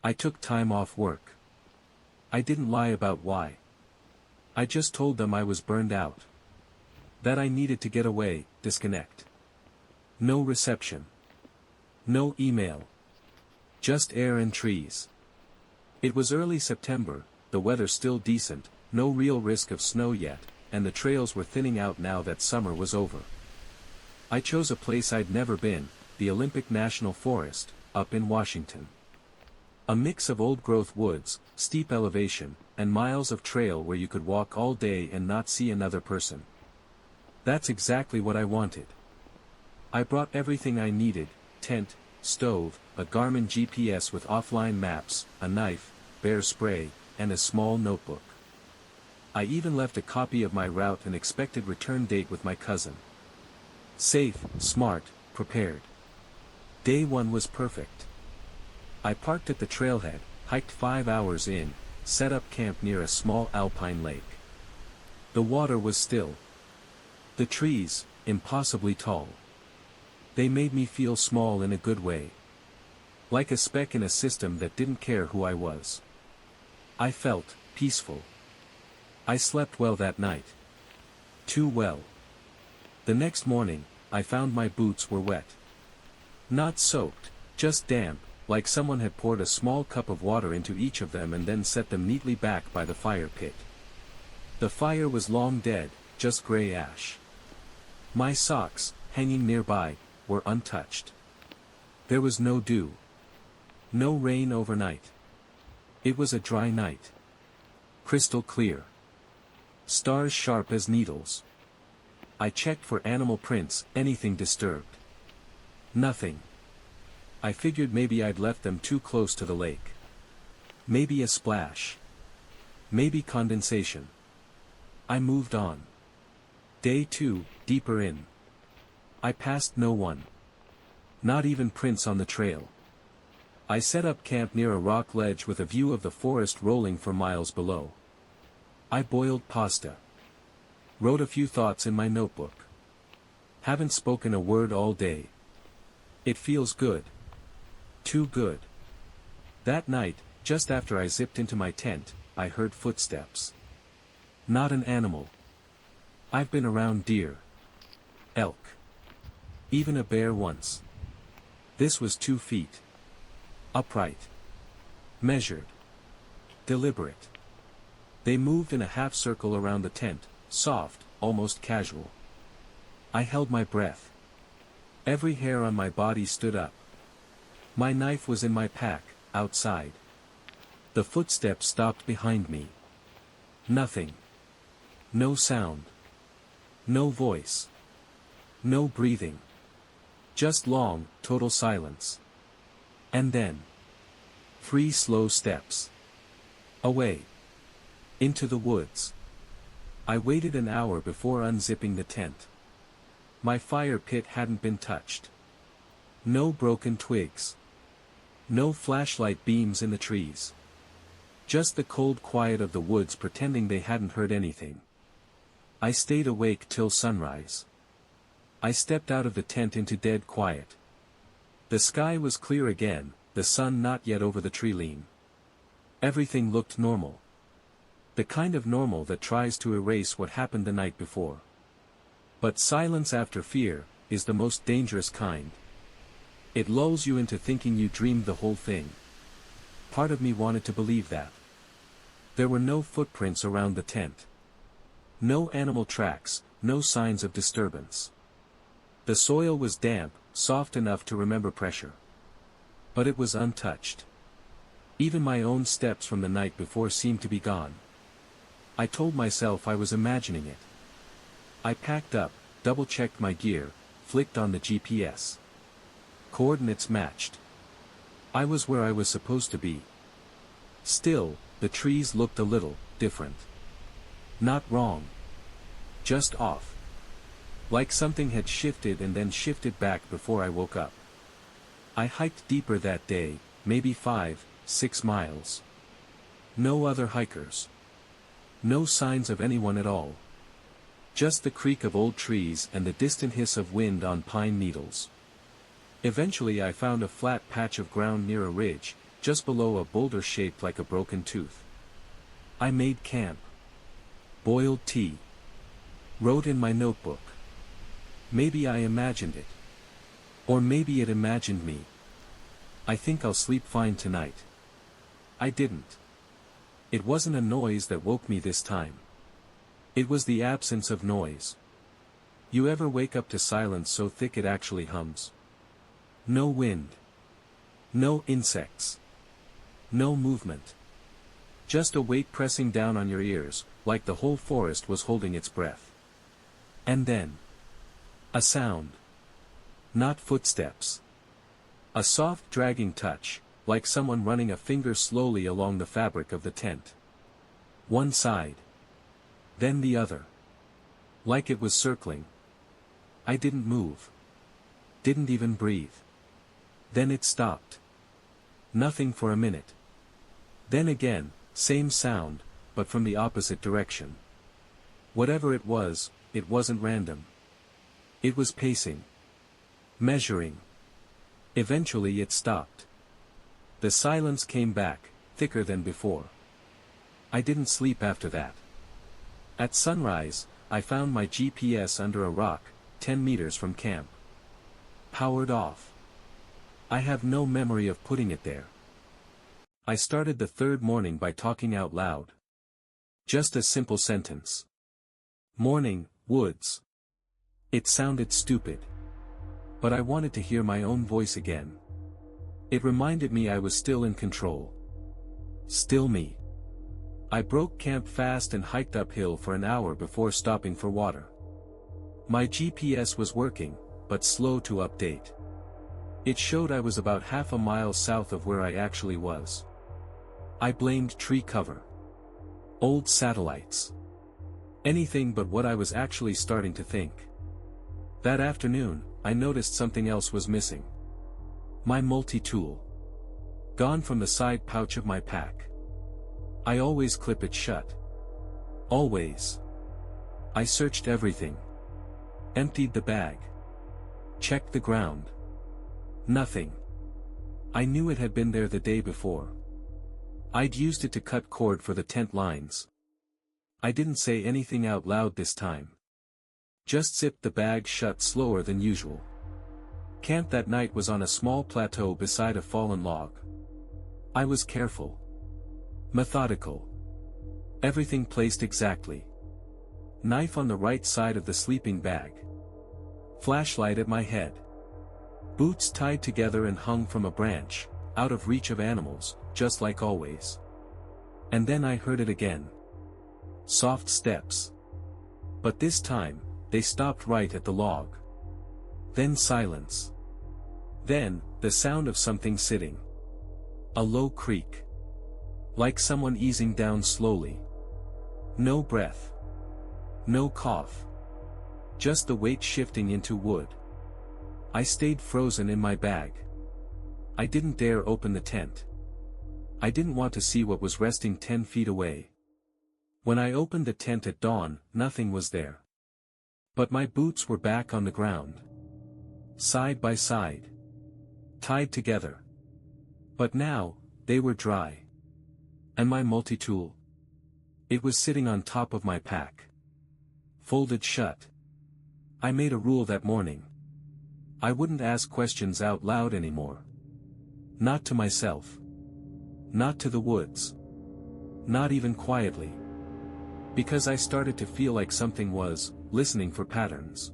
I took time off work. I didn't lie about why. I just told them I was burned out. That I needed to get away, disconnect. No reception. No email. Just air and trees. It was early September, the weather still decent, no real risk of snow yet, and the trails were thinning out now that summer was over. I chose a place I'd never been, the Olympic National Forest, up in Washington. A mix of old-growth woods, steep elevation, and miles of trail where you could walk all day and not see another person. That's exactly what I wanted. I brought everything I needed: tent, stove, a Garmin GPS with offline maps, a knife, bear spray, and a small notebook. I even left a copy of my route and expected return date with my cousin. Safe, smart, prepared. Day 1 was perfect. I parked at the trailhead, hiked 5 hours in, set up camp near a small alpine lake. The water was still. The trees, impossibly tall. They made me feel small in a good way. Like a speck in a system that didn't care who I was. I felt peaceful. I slept well that night. Too well. The next morning, I found my boots were wet. Not soaked, just damp, like someone had poured a small cup of water into each of them and then set them neatly back by the fire pit. The fire was long dead, just gray ash. My socks, hanging nearby, were untouched. There was no dew. No rain overnight. It was a dry night. Crystal clear. Stars sharp as needles. I checked for animal prints, anything disturbed. Nothing. I figured maybe I'd left them too close to the lake. Maybe a splash. Maybe condensation. I moved on. Day 2, deeper in. I passed no one. Not even prints on the trail. I set up camp near a rock ledge with a view of the forest rolling for miles below. I boiled pasta. Wrote a few thoughts in my notebook. Haven't spoken a word all day. It feels good. Too good. That night, just after I zipped into my tent, I heard footsteps. Not an animal. I've been around deer. Elk. Even a bear once. This was 2 feet. Upright. Measured. Deliberate. They moved in a half circle around the tent, soft, almost casual. I held my breath. Every hair on my body stood up. My knife was in my pack, outside. The footsteps stopped behind me. Nothing. No sound. No voice. No breathing. Just long, total silence. And then 3 slow steps. Away. Into the woods. I waited an hour before unzipping the tent. My fire pit hadn't been touched. No broken twigs. No flashlight beams in the trees. Just the cold quiet of the woods pretending they hadn't heard anything. I stayed awake till sunrise. I stepped out of the tent into dead quiet. The sky was clear again, the sun not yet over the tree line. Everything looked normal. The kind of normal that tries to erase what happened the night before. But silence after fear is the most dangerous kind. It lulls you into thinking you dreamed the whole thing. Part of me wanted to believe that. There were no footprints around the tent. No animal tracks, no signs of disturbance. The soil was damp, soft enough to remember pressure. But it was untouched. Even my own steps from the night before seemed to be gone. I told myself I was imagining it. I packed up, double-checked my gear, flicked on the GPS. Coordinates matched. I was where I was supposed to be. Still, the trees looked a little different. Not wrong. Just off. Like something had shifted and then shifted back before I woke up. I hiked deeper that day, maybe 5, 6 miles. No other hikers. No signs of anyone at all. Just the creak of old trees and the distant hiss of wind on pine needles. Eventually I found a flat patch of ground near a ridge, just below a boulder shaped like a broken tooth. I made camp. Boiled tea. Wrote in my notebook. Maybe I imagined it. Or maybe it imagined me. I think I'll sleep fine tonight. I didn't. It wasn't a noise that woke me this time. It was the absence of noise. You ever wake up to silence so thick it actually hums? No wind. No insects. No movement. Just a weight pressing down on your ears, like the whole forest was holding its breath. And then, a sound. Not footsteps. A soft dragging touch, like someone running a finger slowly along the fabric of the tent. One side. Then the other. Like it was circling. I didn't move. Didn't even breathe. Then it stopped. Nothing for a minute. Then again, same sound, but from the opposite direction. Whatever it wasn't random. It was pacing. Measuring. Eventually it stopped. The silence came back, thicker than before. I didn't sleep after that. At sunrise, I found my GPS under a rock, 10 meters from camp. Powered off. I have no memory of putting it there. I started the third morning by talking out loud. Just a simple sentence. Morning, woods. It sounded stupid. But I wanted to hear my own voice again. It reminded me I was still in control. Still me. I broke camp fast and hiked uphill for an hour before stopping for water. My GPS was working, but slow to update. It showed I was about half a mile south of where I actually was. I blamed tree cover. Old satellites. Anything but what I was actually starting to think. That afternoon, I noticed something else was missing. My multi-tool. Gone from the side pouch of my pack. I always clip it shut. Always. I searched everything. Emptied the bag. Checked the ground. Nothing. I knew it had been there the day before. I'd used it to cut cord for the tent lines. I didn't say anything out loud this time. Just zipped the bag shut slower than usual. Camp that night was on a small plateau beside a fallen log. I was careful. Methodical. Everything placed exactly. Knife on the right side of the sleeping bag. Flashlight at my head. Boots tied together and hung from a branch, out of reach of animals, just like always. And then I heard it again. Soft steps. But this time, they stopped right at the log. Then silence. Then, the sound of something sitting. A low creak. Like someone easing down slowly. No breath. No cough. Just the weight shifting into wood. I stayed frozen in my bag. I didn't dare open the tent. I didn't want to see what was resting 10 feet away. When I opened the tent at dawn, nothing was there. But my boots were back on the ground. Side by side. Tied together. But now, they were dry. And my multi-tool? It was sitting on top of my pack. Folded shut. I made a rule that morning. I wouldn't ask questions out loud anymore. Not to myself. Not to the woods. Not even quietly. Because I started to feel like something was listening for patterns.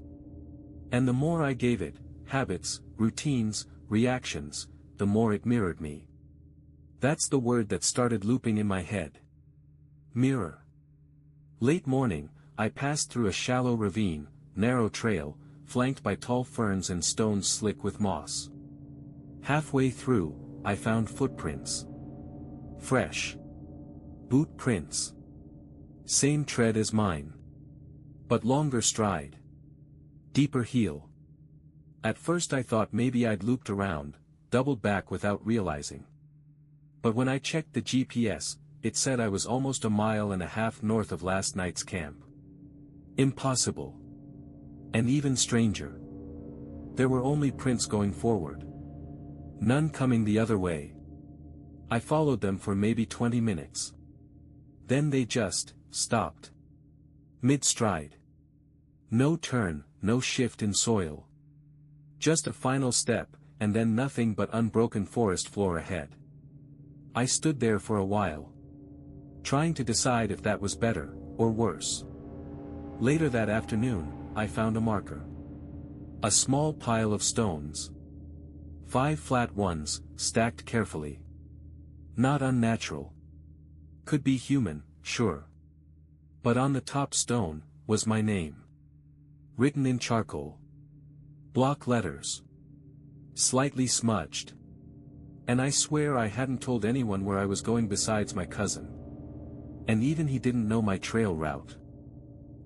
And the more I gave it, habits, routines, reactions, the more it mirrored me. That's the word that started looping in my head. Mirror. Late morning, I passed through a shallow ravine, narrow trail, flanked by tall ferns and stones slick with moss. Halfway through, I found footprints. Fresh. Boot prints. Same tread as mine. But longer stride. Deeper heel. At first I thought maybe I'd looped around, doubled back without realizing. But when I checked the GPS, it said I was almost 1.5 miles north of last night's camp. Impossible. And even stranger. There were only prints going forward. None coming the other way. I followed them for maybe 20 minutes. Then they just stopped. Mid-stride. No turn, no shift in soil. Just a final step, and then nothing but unbroken forest floor ahead. I stood there for a while, trying to decide if that was better, or worse. Later that afternoon, I found a marker. A small pile of stones. 5 flat ones, stacked carefully. Not unnatural. Could be human, sure. But on the top stone, was my name. Written in charcoal. Block letters. Slightly smudged. And I swear I hadn't told anyone where I was going besides my cousin. And even he didn't know my trail route.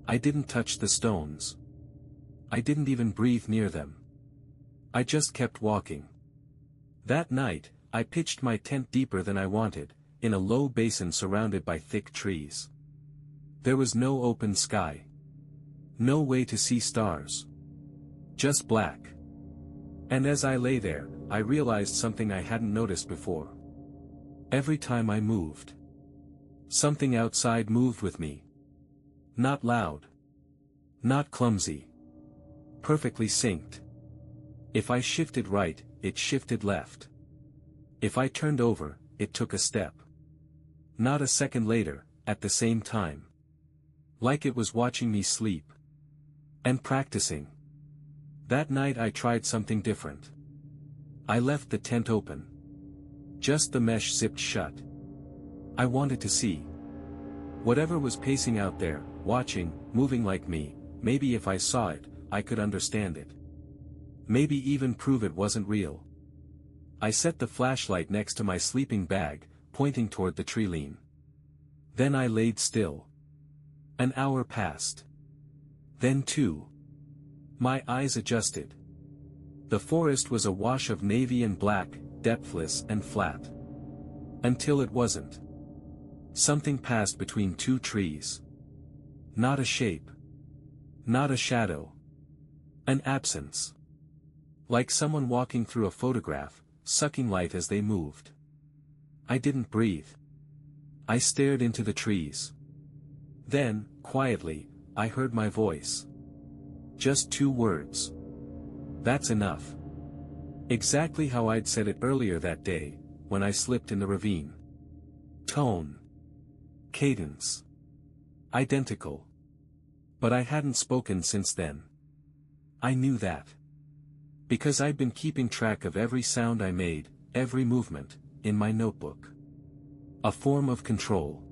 I didn't touch the stones. I didn't even breathe near them. I just kept walking. That night, I pitched my tent deeper than I wanted, in a low basin surrounded by thick trees. There was no open sky. No way to see stars. Just black. And as I lay there, I realized something I hadn't noticed before. Every time I moved, something outside moved with me. Not loud. Not clumsy. Perfectly synced. If I shifted right, it shifted left. If I turned over, it took a step. Not a second later, at the same time. Like it was watching me sleep. And practicing. That night I tried something different. I left the tent open. Just the mesh zipped shut. I wanted to see. Whatever was pacing out there, watching, moving like me, maybe if I saw it, I could understand it. Maybe even prove it wasn't real. I set the flashlight next to my sleeping bag, pointing toward the tree line. Then I laid still. An hour passed. Then 2. My eyes adjusted. The forest was a wash of navy and black, depthless and flat. Until it wasn't. Something passed between 2 trees. Not a shape. Not a shadow. An absence. Like someone walking through a photograph, sucking light as they moved. I didn't breathe. I stared into the trees. Then, quietly, I heard my voice. Just 2 words. That's enough. Exactly how I'd said it earlier that day, when I slipped in the ravine. Tone. Cadence. Identical. But I hadn't spoken since then. I knew that. Because I'd been keeping track of every sound I made, every movement, in my notebook. A form of control.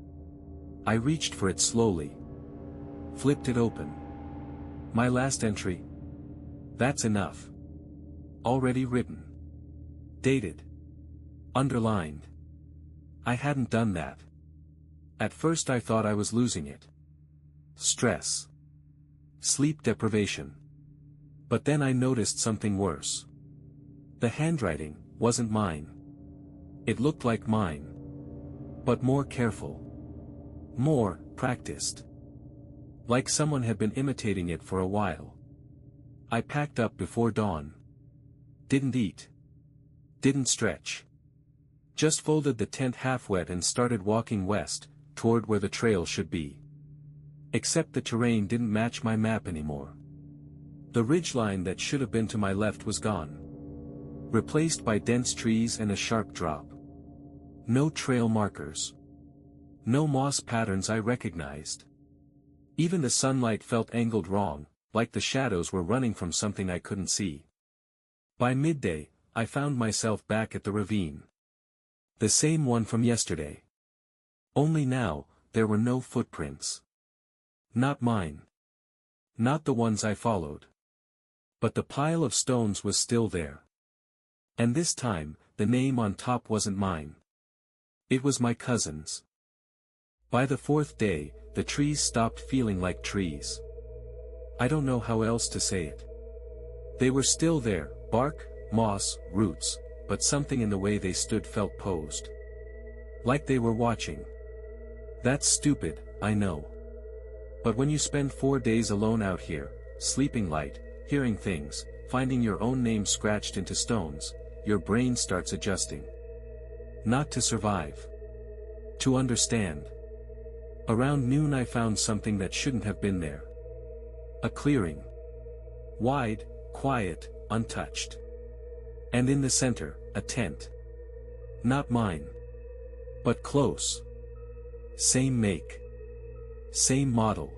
I reached for it slowly. Flipped it open. My last entry. That's enough. Already written. Dated. Underlined. I hadn't done that. At first I thought I was losing it. Stress. Sleep deprivation. But then I noticed something worse. The handwriting wasn't mine. It looked like mine. But more careful. More practiced. Like someone had been imitating it for a while. I packed up before dawn. Didn't eat. Didn't stretch. Just folded the tent half wet and started walking west, toward where the trail should be. Except the terrain didn't match my map anymore. The ridgeline that should have been to my left was gone. Replaced by dense trees and a sharp drop. No trail markers. No moss patterns I recognized. Even the sunlight felt angled wrong, like the shadows were running from something I couldn't see. By midday, I found myself back at the ravine. The same one from yesterday. Only now, there were no footprints. Not mine. Not the ones I followed. But the pile of stones was still there. And this time, the name on top wasn't mine. It was my cousin's. By the 4th day, the trees stopped feeling like trees. I don't know how else to say it. They were still there, bark, moss, roots, but something in the way they stood felt posed. Like they were watching. That's stupid, I know. But when you spend 4 days alone out here, sleeping light, hearing things, finding your own name scratched into stones, your brain starts adjusting. Not to survive. To understand. Around noon I found something that shouldn't have been there. A clearing. Wide, quiet, untouched. And in the center, a tent. Not mine. But close. Same make. Same model.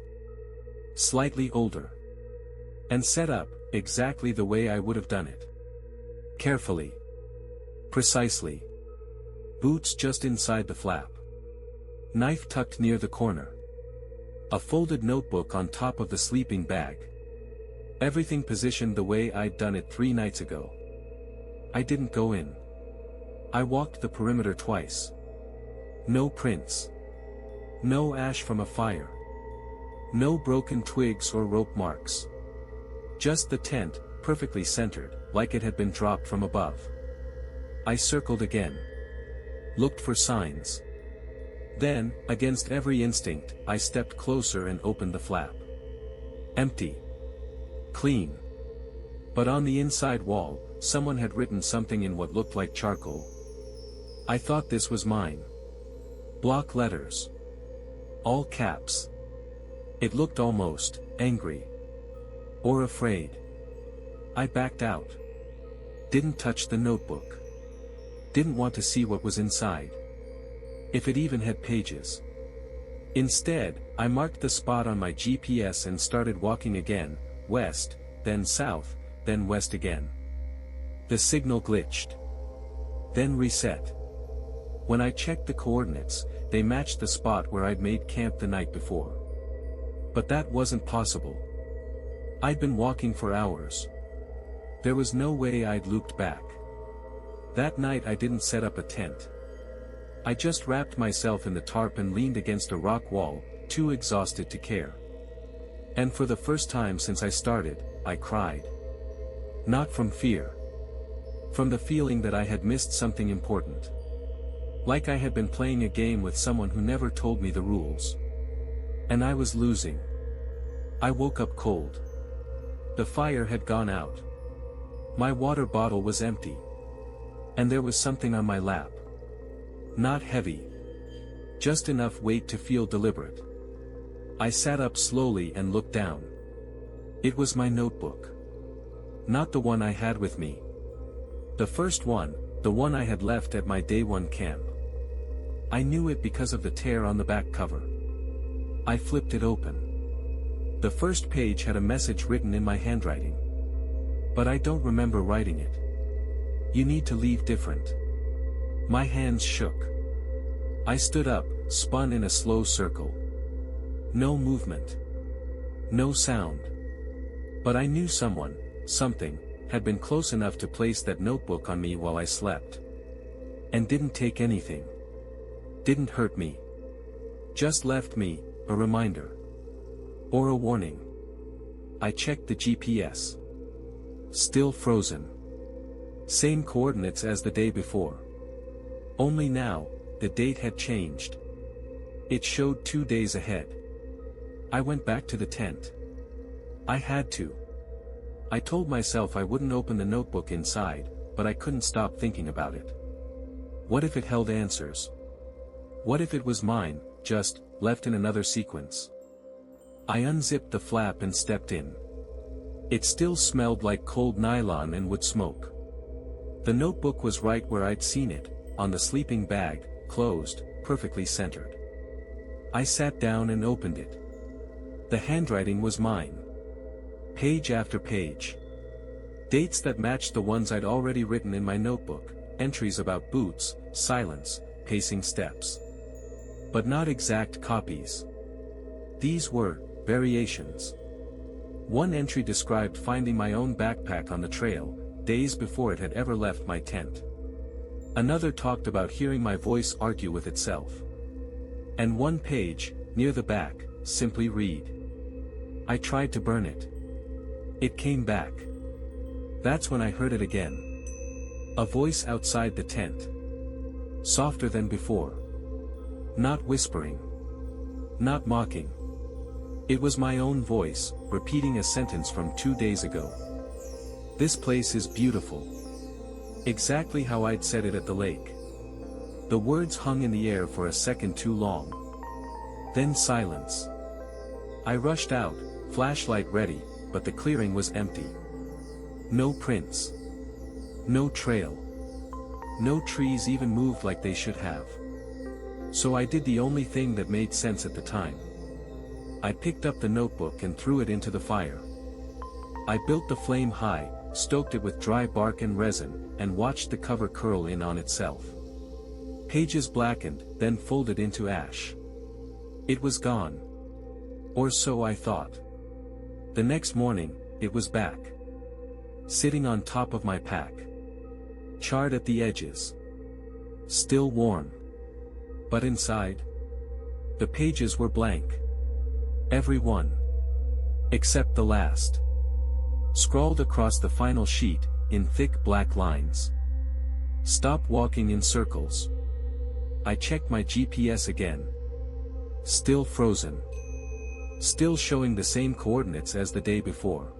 Slightly older. And set up, exactly the way I would have done it. Carefully. Precisely. Boots just inside the flap. Knife tucked near the corner. A folded notebook on top of the sleeping bag. Everything positioned the way I'd done it 3 nights ago. I didn't go in. I walked the perimeter twice. No prints. No ash from a fire. No broken twigs or rope marks. Just the tent, perfectly centered, like it had been dropped from above. I circled again. Looked for signs. Then, against every instinct, I stepped closer and opened the flap. Empty. Clean. But on the inside wall, someone had written something in what looked like charcoal. I thought this was mine. Block letters. All caps. It looked almost angry. Or afraid. I backed out. Didn't touch the notebook. Didn't want to see what was inside. If it even had pages. Instead, I marked the spot on my GPS and started walking again, west, then south, then west again. The signal glitched. Then reset. When I checked the coordinates, they matched the spot where I'd made camp the night before. But that wasn't possible. I'd been walking for hours. There was no way I'd looped back. That night I didn't set up a tent. I just wrapped myself in the tarp and leaned against a rock wall, too exhausted to care. And for the first time since I started, I cried. Not from fear. From the feeling that I had missed something important. Like I had been playing a game with someone who never told me the rules. And I was losing. I woke up cold. The fire had gone out. My water bottle was empty. And there was something on my lap. Not heavy. Just enough weight to feel deliberate. I sat up slowly and looked down. It was my notebook. Not the one I had with me. The first one, the one I had left at my day 1 camp. I knew it because of the tear on the back cover. I flipped it open. The first page had a message written in my handwriting. But I don't remember writing it. You need to leave different. My hands shook. I stood up, spun in a slow circle. No movement. No sound. But I knew someone, something, had been close enough to place that notebook on me while I slept. And didn't take anything. Didn't hurt me. Just left me, a reminder. Or a warning. I checked the GPS. Still frozen. Same coordinates as the day before. Only now, the date had changed. It showed 2 days ahead. I went back to the tent. I had to. I told myself I wouldn't open the notebook inside, but I couldn't stop thinking about it. What if it held answers? What if it was mine, just, left in another sequence? I unzipped the flap and stepped in. It still smelled like cold nylon and wood smoke. The notebook was right where I'd seen it, on the sleeping bag, closed, perfectly centered. I sat down and opened it. The handwriting was mine. Page after page. Dates that matched the ones I'd already written in my notebook, entries about boots, silence, pacing steps. But not exact copies. These were variations. One entry described finding my own backpack on the trail, days before it had ever left my tent. Another talked about hearing my voice argue with itself. And one page, near the back, simply read. I tried to burn it. It came back. That's when I heard it again. A voice outside the tent. Softer than before. Not whispering. Not mocking. It was my own voice, repeating a sentence from 2 days ago. This place is beautiful. Exactly how I'd said it at the lake. The words hung in the air for a second too long. Then silence. I rushed out, flashlight ready, but the clearing was empty. No prints. No trail. No trees even moved like they should have. So I did the only thing that made sense at the time. I picked up the notebook and threw it into the fire. I built the flame high, stoked it with dry bark and resin, and watched the cover curl in on itself. Pages blackened, then folded into ash. It was gone. Or so I thought. The next morning, it was back. Sitting on top of my pack. Charred at the edges. Still warm. But inside? The pages were blank. Every one. Except the last. Scrawled across the final sheet, in thick black lines. Stop walking in circles. I checked my GPS again. Still frozen. Still showing the same coordinates as the day before.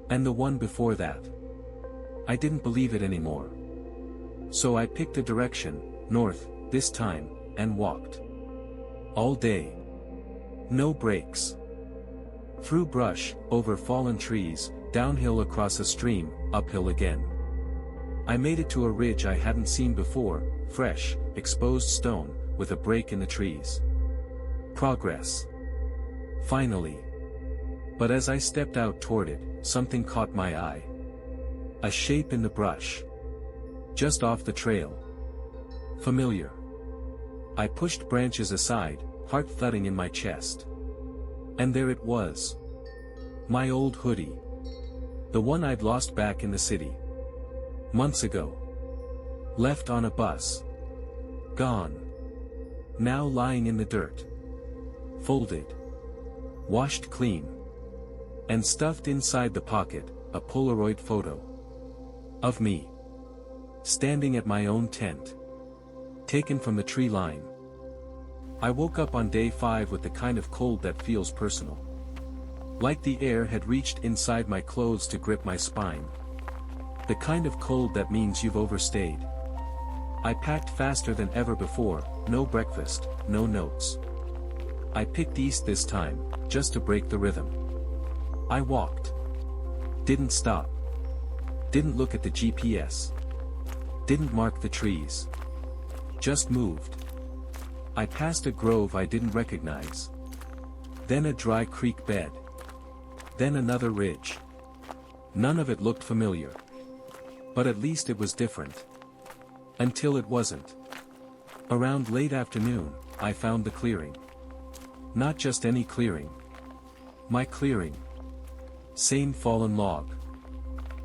And the one before that. I didn't believe it anymore. So I picked a direction, north, this time, and walked. All day. No breaks. Through brush, over fallen trees, downhill across a stream, uphill again. I made it to a ridge I hadn't seen before, fresh, exposed stone, with a break in the trees. Progress. Finally. But as I stepped out toward it, something caught my eye. A shape in the brush. Just off the trail. Familiar. I pushed branches aside, heart thudding in my chest. And there it was. My old hoodie. The one I'd lost back in the city. Months ago. Left on a bus. Gone. Now lying in the dirt. Folded. Washed clean. And stuffed inside the pocket, a Polaroid photo. Of me. Standing at my own tent. Taken from the tree line. I woke up on day 5 with the kind of cold that feels personal. Like the air had reached inside my clothes to grip my spine. The kind of cold that means you've overstayed. I packed faster than ever before, no breakfast, no notes. I picked east this time, just to break the rhythm. I walked. Didn't stop. Didn't look at the GPS. Didn't mark the trees. Just moved. I passed a grove I didn't recognize. Then a dry creek bed. Then another ridge. None of it looked familiar. But at least it was different. Until it wasn't. Around late afternoon, I found the clearing. Not just any clearing. My clearing. Same fallen log.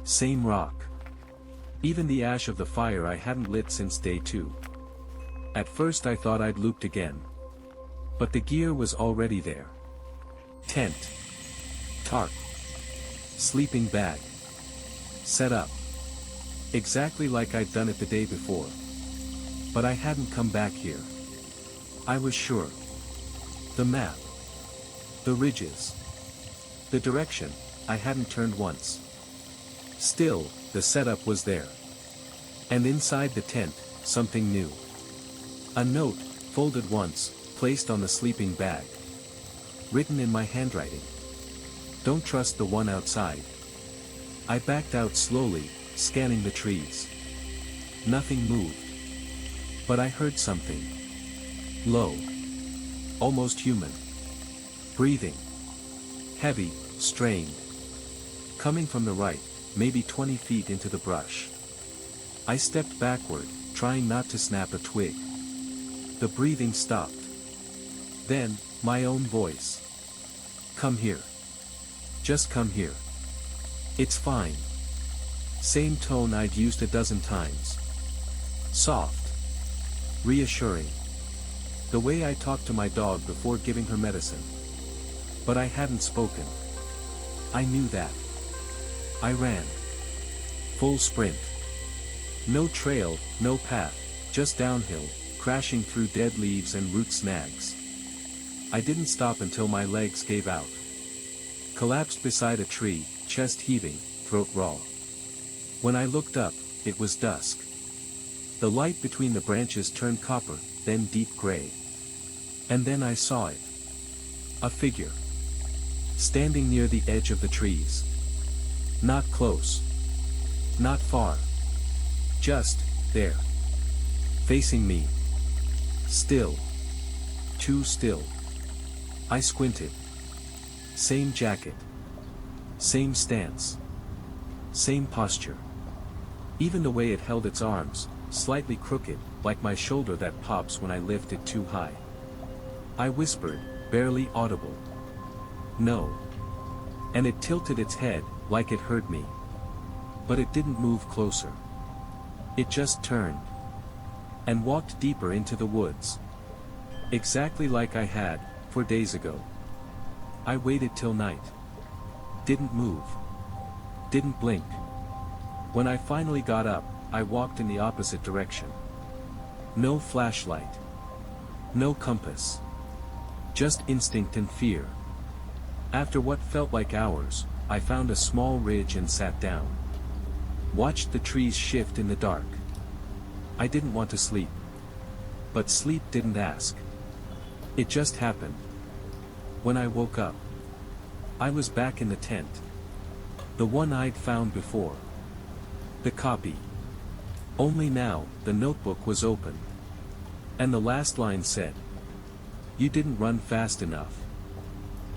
Same rock. Even the ash of the fire I hadn't lit since day 2. At first I thought I'd looped again. But the gear was already there. Tent. Tarp. Sleeping bag. Set up. Exactly like I'd done it the day before. But I hadn't come back here. I was sure. The map. The ridges. The direction, I hadn't turned once. Still, the setup was there. And inside the tent, something new. A note, folded once, placed on the sleeping bag. Written in my handwriting. Don't trust the one outside. I backed out slowly, scanning the trees. Nothing moved. But I heard something. Low. Almost human. Breathing. Heavy, strained. Coming from the right, maybe 20 feet into the brush. I stepped backward, trying not to snap a twig. The breathing stopped. Then, my own voice. Come here. Just come here. It's fine. Same tone I'd used a dozen times. Soft. Reassuring. The way I talked to my dog before giving her medicine. But I hadn't spoken. I knew that. I ran. Full sprint. No trail, no path, just downhill, crashing through dead leaves and root snags. I didn't stop until my legs gave out. Collapsed beside a tree, chest heaving, throat raw. When I looked up, it was dusk. The light between the branches turned copper, then deep gray. And then I saw it. A figure. Standing near the edge of the trees. Not close. Not far. Just, there. Facing me. Still. Too still. I squinted. Same jacket. Same stance. Same posture. Even the way it held its arms, slightly crooked, like my shoulder that pops when I lift it too high. I whispered, barely audible. No. And it tilted its head, like it heard me. But it didn't move closer. It just turned. And walked deeper into the woods. Exactly like I had, 4 days ago. I waited till night. Didn't move. Didn't blink. When I finally got up, I walked in the opposite direction. No flashlight. No compass. Just instinct and fear. After what felt like hours, I found a small ridge and sat down. Watched the trees shift in the dark. I didn't want to sleep. But sleep didn't ask. It just happened. When I woke up, I was back in the tent. The one I'd found before. The copy. Only now, the notebook was open. And the last line said, "You didn't run fast enough."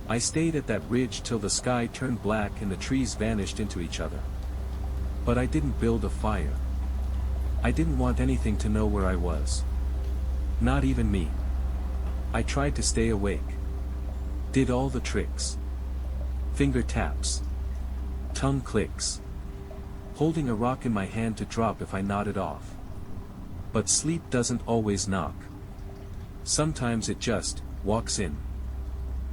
I stayed at that ridge till the sky turned black and the trees vanished into each other. But I didn't build a fire. I didn't want anything to know where I was. Not even me. I tried to stay awake. Did all the tricks. Finger taps. Tongue clicks. Holding a rock in my hand to drop if I nodded off. But sleep doesn't always knock. Sometimes it just walks in.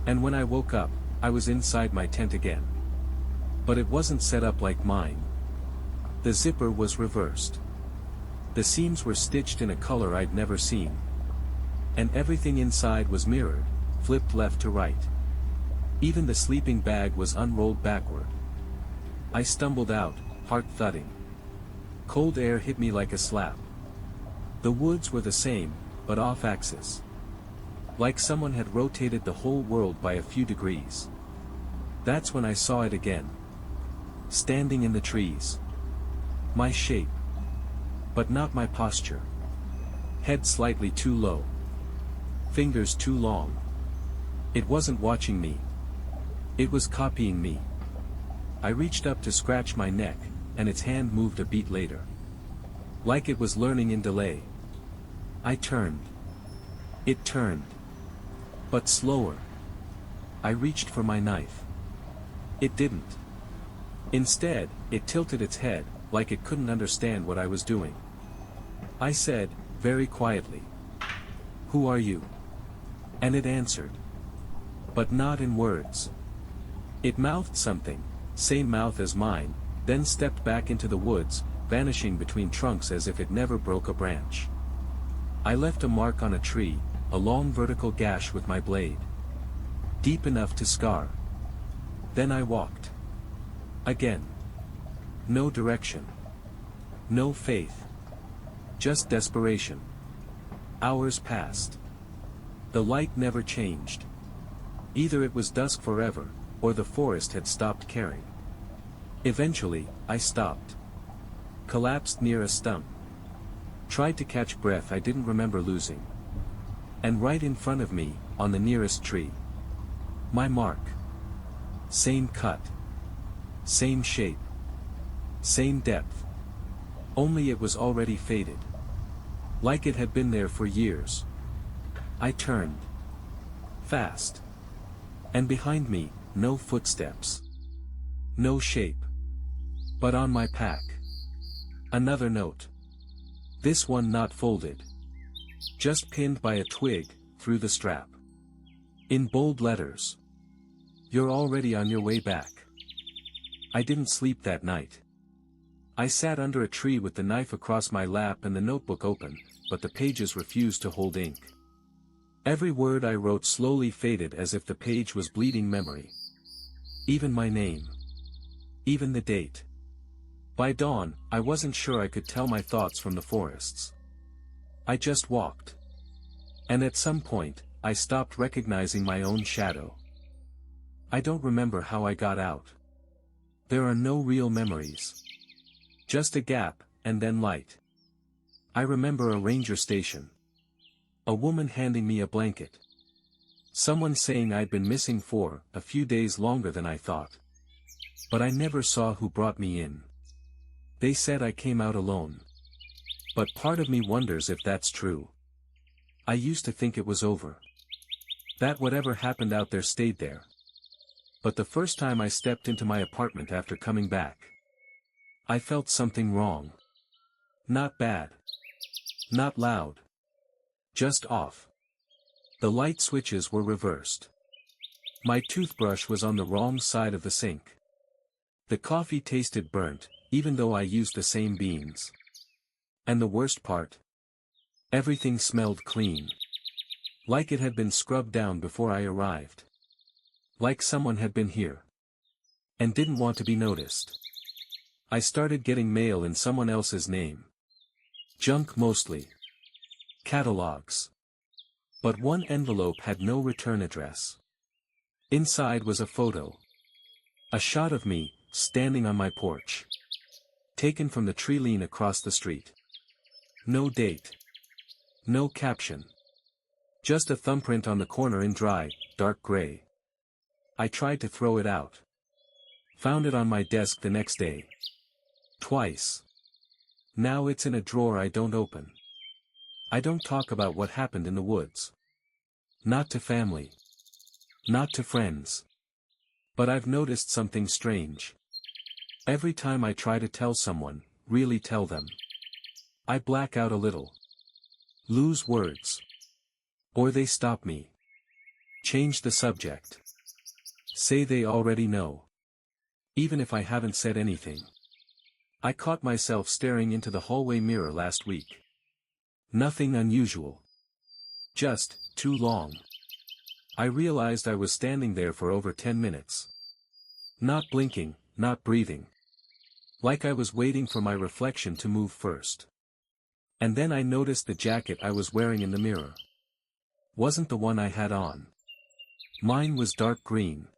And when I woke up, I was inside my tent again. But it wasn't set up like mine. The zipper was reversed. The seams were stitched in a color I'd never seen. And everything inside was mirrored, flipped left to right. Even the sleeping bag was unrolled backward. I stumbled out, heart thudding. Cold air hit me like a slap. The woods were the same, but off-axis. Like someone had rotated the whole world by a few degrees. That's when I saw it again. Standing in the trees. My shape. But not my posture. Head slightly too low. Fingers too long. It wasn't watching me. It was copying me. I reached up to scratch my neck, and its hand moved a beat later. Like it was learning in delay. I turned. It turned. But slower. I reached for my knife. It didn't. Instead, it tilted its head, like it couldn't understand what I was doing. I said, very quietly, "Who are you?" And it answered. But not in words. It mouthed something, same mouth as mine, then stepped back into the woods, vanishing between trunks as if it never broke a branch. I left a mark on a tree, a long vertical gash with my blade. Deep enough to scar. Then I walked. Again. No direction. No faith. Just desperation. Hours passed. The light never changed. Either it was dusk forever, or the forest had stopped caring. Eventually, I stopped. Collapsed near a stump. Tried to catch breath I didn't remember losing. And right in front of me, on the nearest tree. My mark. Same cut. Same shape. Same depth. Only it was already faded. Like it had been there for years. I turned. Fast. And behind me, no footsteps. No shape. But on my pack. Another note. This one not folded. Just pinned by a twig, through the strap. In bold letters. You're already on your way back. I didn't sleep that night. I sat under a tree with the knife across my lap and the notebook open, but the pages refused to hold ink. Every word I wrote slowly faded as if the page was bleeding memory. Even my name. Even the date. By dawn, I wasn't sure I could tell my thoughts from the forests. I just walked. And at some point, I stopped recognizing my own shadow. I don't remember how I got out. There are no real memories. Just a gap, and then light. I remember a ranger station. A woman handing me a blanket. Someone saying I'd been missing for a few days longer than I thought. But I never saw who brought me in. They said I came out alone. But part of me wonders if that's true. I used to think it was over. That whatever happened out there stayed there. But the first time I stepped into my apartment after coming back, I felt something wrong. Not bad. Not loud. Just off. The light switches were reversed. My toothbrush was on the wrong side of the sink. The coffee tasted burnt, even though I used the same beans. And the worst part? Everything smelled clean. Like it had been scrubbed down before I arrived. Like someone had been here. And didn't want to be noticed. I started getting mail in someone else's name. Junk mostly. Catalogs. But one envelope had no return address. Inside was a photo. A shot of me, standing on my porch. Taken from the tree lean across the street. No date. No caption. Just a thumbprint on the corner in dry, dark gray. I tried to throw it out. Found it on my desk the next day. Twice. Now it's in a drawer I don't open. I don't talk about what happened in the woods. Not to family. Not to friends. But I've noticed something strange. Every time I try to tell someone, really tell them, I black out a little. Lose words. Or they stop me. Change the subject. Say they already know. Even if I haven't said anything. I caught myself staring into the hallway mirror last week. Nothing unusual. Just, too long. I realized I was standing there for over 10 minutes. Not blinking, not breathing. Like I was waiting for my reflection to move first. And then I noticed the jacket I was wearing in the mirror. Wasn't the one I had on. Mine was dark green.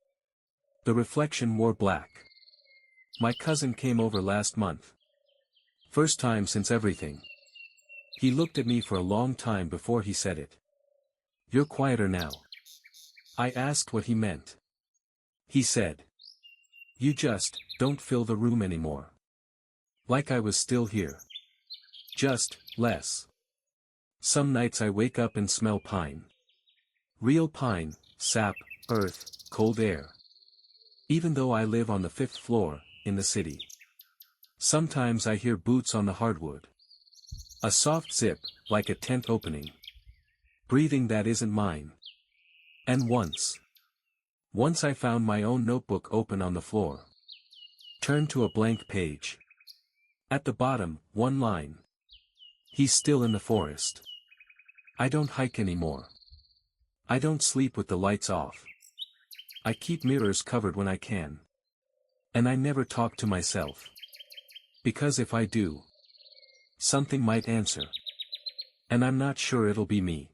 The reflection wore black. My cousin came over last month. First time since everything. He looked at me for a long time before he said it. You're quieter now. I asked what he meant. He said. You just don't fill the room anymore. Like I was still here. Just less. Some nights I wake up and smell pine. Real pine, sap, earth, cold air. Even though I live on the 5th floor, in the city. Sometimes I hear boots on the hardwood. A soft zip, like a tent opening. Breathing that isn't mine. And once I found my own notebook open on the floor. Turned to a blank page. At the bottom, one line. He's still in the forest. I don't hike anymore. I don't sleep with the lights off. I keep mirrors covered when I can. And I never talk to myself. Because if I do, something might answer. And I'm not sure it'll be me.